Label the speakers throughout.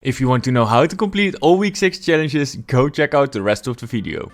Speaker 1: If you want to know how to complete all week 6 challenges, go check out the rest of the video.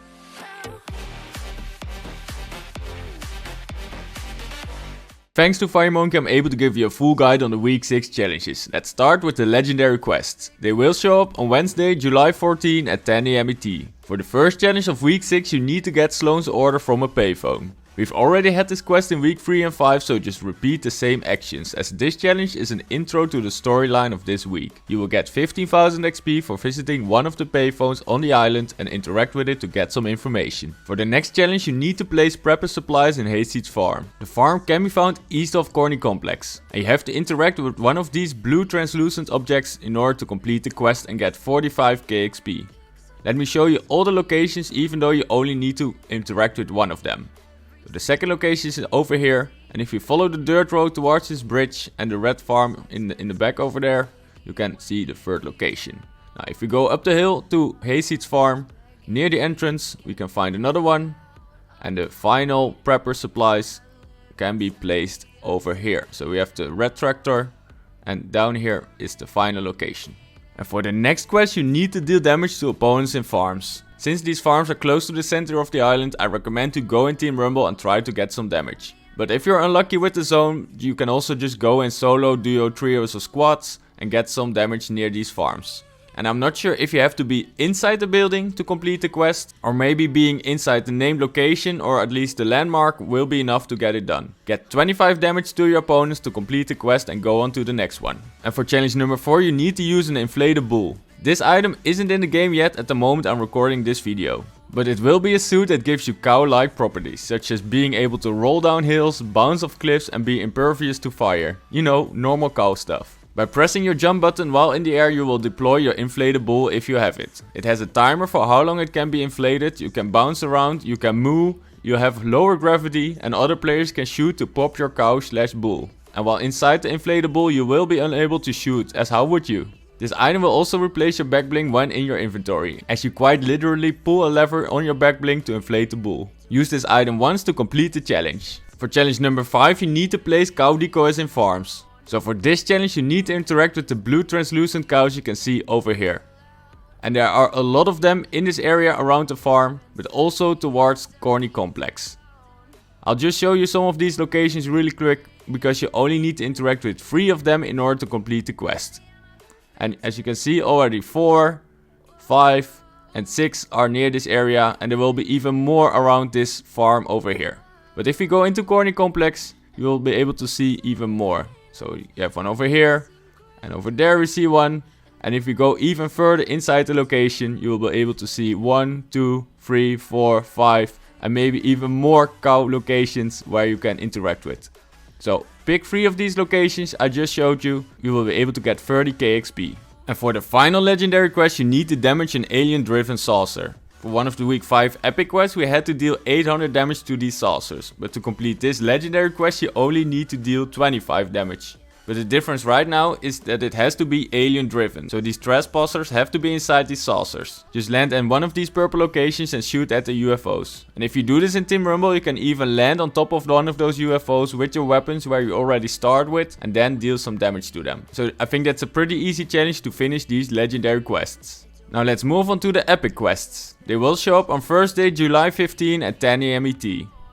Speaker 1: Thanks to FireMonkey, I'm able to give you a full guide on the week 6 challenges. Let's start with the legendary quests. They will show up on Wednesday, July 14 at 10 AM ET. For the first challenge of week 6, you need to get Slone's order from a payphone. We've already had this quest in week 3 and 5, so just repeat the same actions, as this challenge is an intro to the storyline of this week. You will get 15,000 XP for visiting one of the payphones on the island and interact with it to get some information. For the next challenge, you need to place prepper supplies in Hayseed's farm. The farm can be found east of Corny Complex, and you have to interact with one of these blue translucent objects in order to complete the quest and get 45k XP. Let me show you all the locations, even though you only need to interact with one of them. The second location is over here, and if you follow the dirt road towards this bridge and the red farm in the back over there, you can see the third location. Now if we go up the hill to Hayseed's farm, near the entrance we can find another one, and the final prepper supplies can be placed over here. So we have the red tractor, and down here is the final location. And for the next quest, you need to deal damage to opponents in farms. Since these farms are close to the center of the island, I recommend to go in Team Rumble and try to get some damage. But if you're unlucky with the zone, you can also just go in solo, duo, trios or squads and get some damage near these farms. And I'm not sure if you have to be inside the building to complete the quest, or maybe being inside the named location or at least the landmark will be enough to get it done. Get 25 damage to your opponents to complete the quest and go on to the next one. And for challenge number 4, you need to use an Inflate-A-Bull. This item isn't in the game yet at the moment I'm recording this video. But it will be a suit that gives you cow-like properties, such as being able to roll down hills, bounce off cliffs and be impervious to fire. You know, normal cow stuff. By pressing your jump button while in the air, you will deploy your Inflate-A-Bull if you have it. It has a timer for how long it can be inflated, you can bounce around, you can moo, you have lower gravity and other players can shoot to pop your cow/bull. And while inside the Inflate-A-Bull you will be unable to shoot, as how would you? This item will also replace your back bling when in your inventory, as you quite literally pull a lever on your back bling to inflate the bull. Use this item once to complete the challenge. For challenge number 5, you need to place cow decoys in farms. So for this challenge you need to interact with the blue translucent cows you can see over here. And there are a lot of them in this area around the farm, but also towards Corny Complex. I'll just show you some of these locations really quick, because you only need to interact with 3 of them in order to complete the quest. And as you can see already 4, 5 and 6 are near this area, and there will be even more around this farm over here. But if you go into Corny Complex, you will be able to see even more. So you have one over here, and over there we see one. And if you go even further inside the location, you will be able to see 1, 2, 3, 4, 5 and maybe even more cow locations where you can interact with. So pick 3 of these locations I just showed you, you will be able to get 30k XP. And for the final legendary quest, you need to damage an alien driven saucer. For one of the week 5 epic quests we had to deal 800 damage to these saucers. But to complete this legendary quest you only need to deal 25 damage. But the difference right now is that it has to be alien driven. So these trespassers have to be inside these saucers. Just land in one of these purple locations and shoot at the UFOs. And if you do this in Team Rumble, you can even land on top of one of those UFOs with your weapons where you already start with, and then deal some damage to them. So I think that's a pretty easy challenge to finish these legendary quests. Now let's move on to the epic quests. They will show up on Thursday, July 15 at 10 AM ET.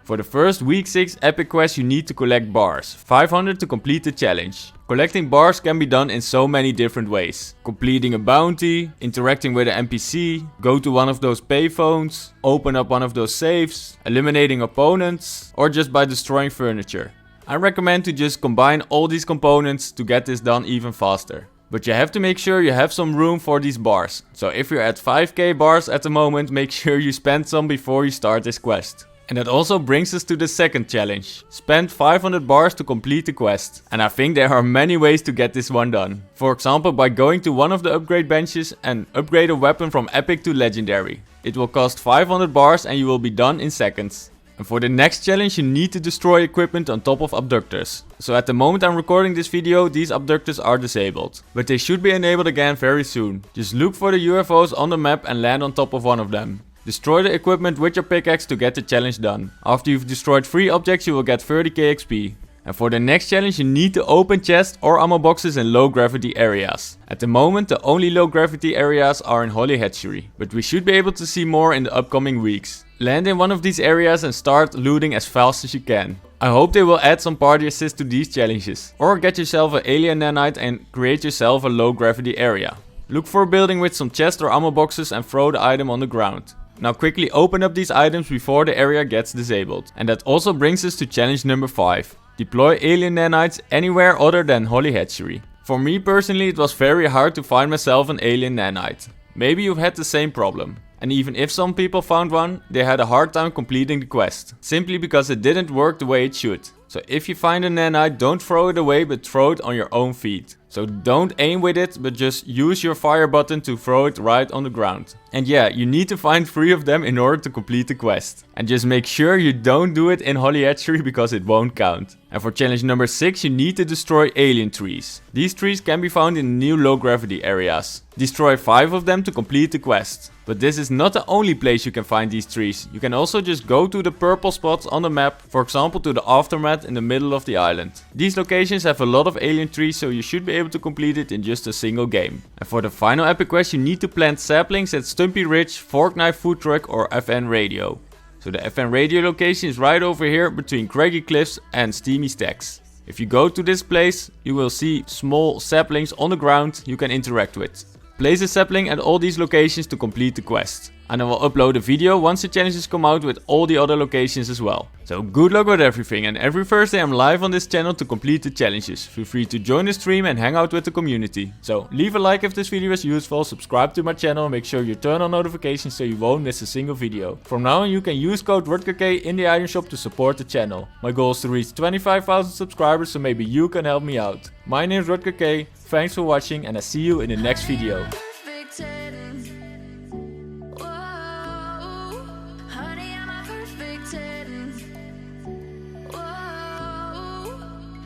Speaker 1: For the first week 6 epic quest you need to collect bars, 500 to complete the challenge. Collecting bars can be done in so many different ways. Completing a bounty, interacting with an NPC, go to one of those payphones, open up one of those safes, eliminating opponents, or just by destroying furniture. I recommend to just combine all these components to get this done even faster. But you have to make sure you have some room for these bars. So if you're at 5k bars at the moment, make sure you spend some before you start this quest. And that also brings us to the second challenge. Spend 500 bars to complete the quest. And I think there are many ways to get this one done. For example, by going to one of the upgrade benches and upgrade a weapon from epic to legendary. It will cost 500 bars and you will be done in seconds. And for the next challenge you need to destroy equipment on top of abductors. So at the moment I'm recording this video, these abductors are disabled. But they should be enabled again very soon. Just look for the UFOs on the map and land on top of one of them. Destroy the equipment with your pickaxe to get the challenge done. After you've destroyed 3 objects you will get 30k XP. And for the next challenge you need to open chests or ammo boxes in low gravity areas. At the moment the only low gravity areas are in Holly Hatchery, but we should be able to see more in the upcoming weeks. Land in one of these areas and start looting as fast as you can. I hope they will add some party assist to these challenges. Or get yourself an Alien Nanite and create yourself a low gravity area. Look for a building with some chests or ammo boxes and throw the item on the ground. Now quickly open up these items before the area gets disabled. And that also brings us to challenge number 5. Deploy Alien Nanites anywhere other than Holly Hatchery. For me personally it was very hard to find myself an Alien Nanite. Maybe you've had the same problem. And even if some people found one, they had a hard time completing the quest. Simply because it didn't work the way it should. So if you find a nanite, don't throw it away but throw it on your own feet. So don't aim with it but just use your fire button to throw it right on the ground. And yeah, you need to find 3 of them in order to complete the quest. And just make sure you don't do it in Holly Hatchery because it won't count. And for challenge number 6 you need to destroy alien trees. These trees can be found in new low gravity areas. Destroy 5 of them to complete the quest. But this is not the only place you can find these trees. You can also just go to the purple spots on the map, for example to the aftermath in the middle of the island. These locations have a lot of alien trees, so you should be able to complete it in just a single game. And for the final epic quest you need to plant saplings at Stumpy Ridge, Fortnite food truck or FN radio. So the FN radio location is right over here between Craggy Cliffs and Steamy Stacks. If you go to this place you will see small saplings on the ground you can interact with. Place a sapling at all these locations to complete the quest. And I will upload a video once the challenges come out with all the other locations as well. So good luck with everything, and every Thursday I'm live on this channel to complete the challenges. Feel free to join the stream and hang out with the community. So leave a like if this video is useful, subscribe to my channel, make sure you turn on notifications so you won't miss a single video. From now on you can use code RutgerK in the item shop to support the channel. My goal is to reach 25,000 subscribers, so maybe you can help me out. My name is RutgerK, thanks for watching and I see you in the next video.